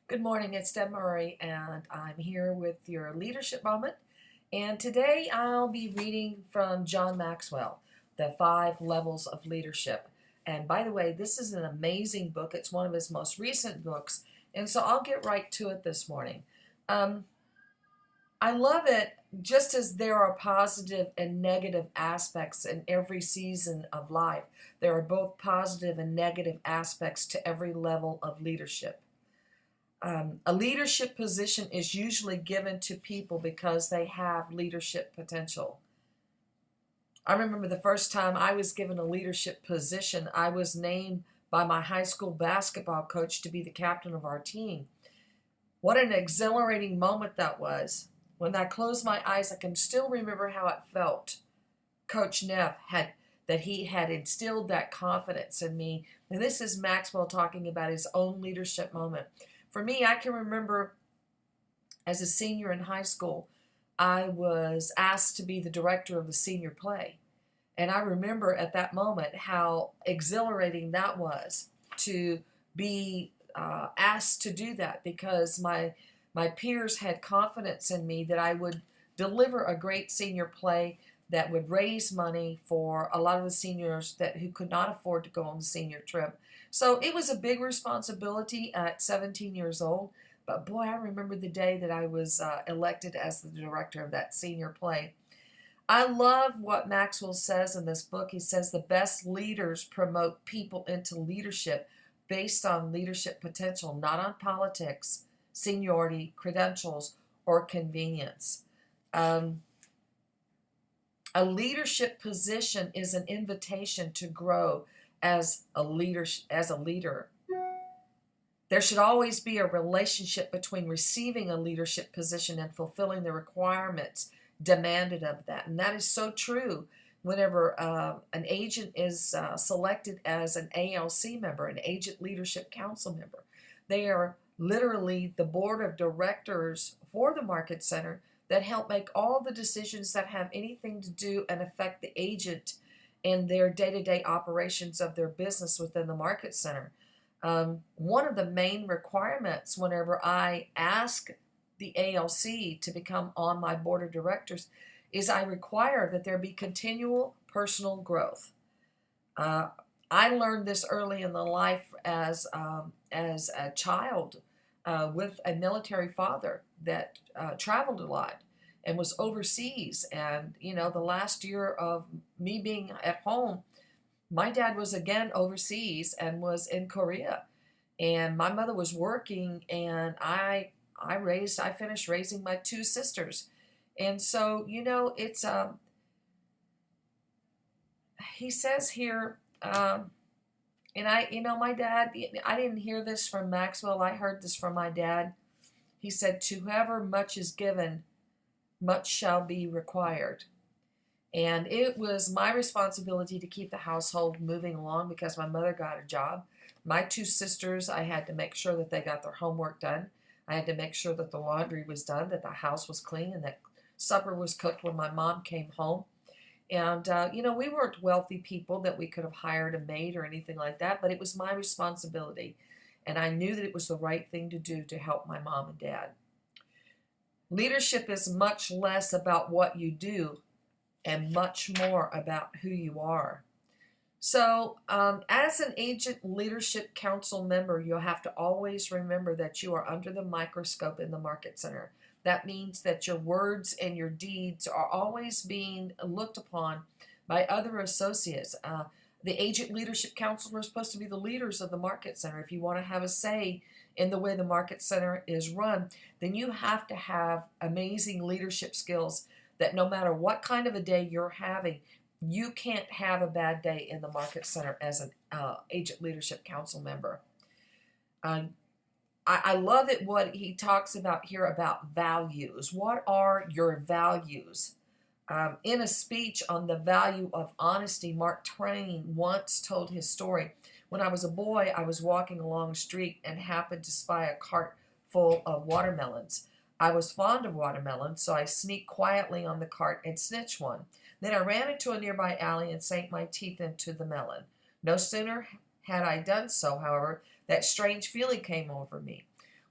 Good morning, it's Deb Murray, and I'm here with your leadership moment. And today I'll be reading from John Maxwell, The Five Levels of Leadership. And by the way, this is an amazing book. It's one of his most recent books. And so I'll get right to it this morning. Um, I love it just as there are positive and negative aspects in every season of life. There are both positive and negative aspects to every level of leadership. A leadership position is usually given to people because they have leadership potential. I remember the first time I was given a leadership position, I was named by my high school basketball coach to be the captain of our team. What an exhilarating moment that was. When I closed my eyes, I can still remember how it felt. Coach Neff had that he had instilled that confidence in me. And this is Maxwell talking about his own leadership moment. For me, I can remember as a senior in high school, I was asked to be the director of the senior play. And I remember at that moment how exhilarating that was to be asked to do that because my peers had confidence in me that I would deliver a great senior play that would raise money for a lot of the seniors who could not afford to go on the senior trip. So it was a big responsibility at 17 years old. But boy, I remember the day that I was elected as the director of that senior play. I love what Maxwell says in this book. He says the best leaders promote people into leadership based on leadership potential, not on politics, seniority, credentials, or convenience. Um, a leadership position is an invitation to grow as a leader. There should always be a relationship between receiving a leadership position and fulfilling the requirements demanded of that. And that is so true whenever an agent is selected as an ALC member, an Agent Leadership Council member. They are literally the board of directors for the Market Center that help make all the decisions that have anything to do and affect the agent and their day-to-day operations of their business within the Market Center. One of the main requirements whenever I ask the ALC to become on my board of directors is I require that there be continual personal growth. Uh, I learned this early in the life as a child with a military father that traveled a lot and was overseas. And, you know, the last year of me being at home, my dad was again overseas and was in Korea. And my mother was working, and I finished raising my two sisters. And so, you know, it's he says here, and my dad, I didn't hear this from Maxwell. I heard this from my dad. He said, "To whoever much is given, much shall be required." And it was my responsibility to keep the household moving along because my mother got a job. My two sisters, I had to make sure that they got their homework done. I had to make sure that the laundry was done, that the house was clean, and that supper was cooked when my mom came home. And, we weren't wealthy people that we could have hired a maid or anything like that, but it was my responsibility. And I knew that it was the right thing to do to help my mom and dad. Leadership is much less about what you do and much more about who you are. So, as an Agent Leadership Council member, you'll have to always remember that you are under the microscope in the Market Center. That means that your words and your deeds are always being looked upon by other associates. The Agent Leadership Council are supposed to be the leaders of the Market Center. If you want to have a say in the way the Market Center is run, then you have to have amazing leadership skills that no matter what kind of a day you're having, you can't have a bad day in the Market Center as an Agent Leadership Council member. I love it what he talks about here about values. What are your values? In a speech on the value of honesty, Mark Twain once told his story. When I was a boy, I was walking along the street and happened to spy a cart full of watermelons. I was fond of watermelons, so I sneaked quietly on the cart and snitched one. Then I ran into a nearby alley and sank my teeth into the melon. No sooner had I done so, however, that strange feeling came over me.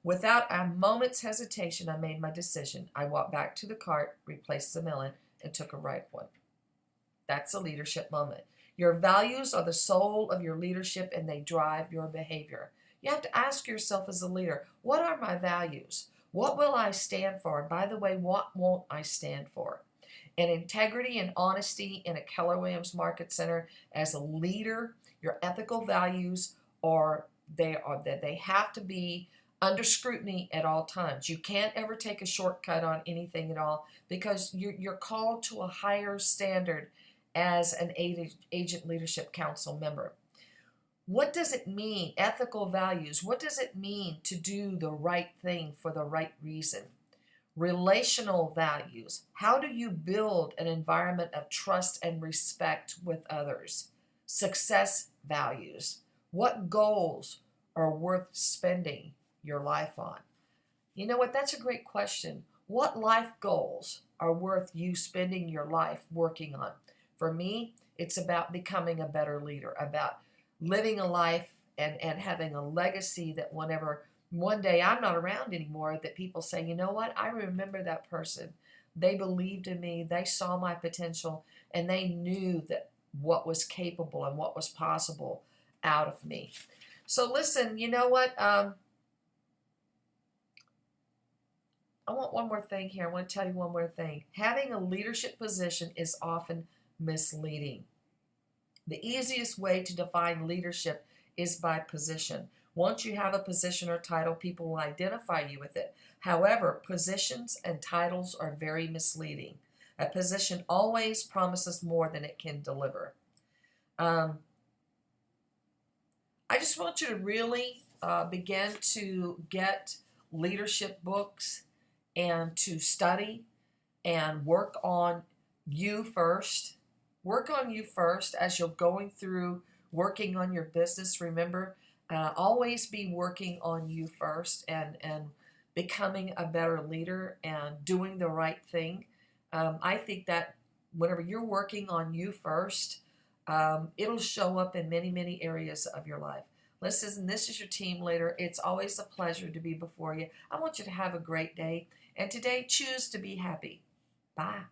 Without a moment's hesitation, I made my decision. I walked back to the cart, replaced the melon, and took a ripe one. That's a leadership moment. Your values are the soul of your leadership and they drive your behavior. You have to ask yourself as a leader, what are my values? What will I stand for? And by the way, what won't I stand for? And integrity and honesty in a Keller Williams Market Center as a leader, your ethical values are that they have to be under scrutiny at all times. You can't ever take a shortcut on anything at all because you're called to a higher standard as an agent leadership council member. What does it mean, ethical values? What does it mean to do the right thing for the right reason? Relational values. How do you build an environment of trust and respect with others? Success values. What goals are worth spending your life on? You know what? That's a great question. What life goals are worth you spending your life working on? For me, it's about becoming a better leader, about living a life and having a legacy that whenever one day I'm not around anymore, that people say, you know what, I remember that person. They believed in me, they saw my potential, and they knew that what was capable and what was possible out of me. So listen, you know what? I want one more thing here. I want to tell you one more thing. Having a leadership position is often misleading. The easiest way to define leadership is by position. Once you have a position or title, people will identify you with it. However, positions and titles are very misleading. A position always promises more than it can deliver. I just want you to really begin to get leadership books and to study and work on you first. Work on you first as you're going through working on your business. Remember, always be working on you first and becoming a better leader and doing the right thing. I think that whenever you're working on you first, it'll show up in many, many areas of your life. Listen, this is your team leader. It's always a pleasure to be before you. I want you to have a great day. And today, choose to be happy. Bye.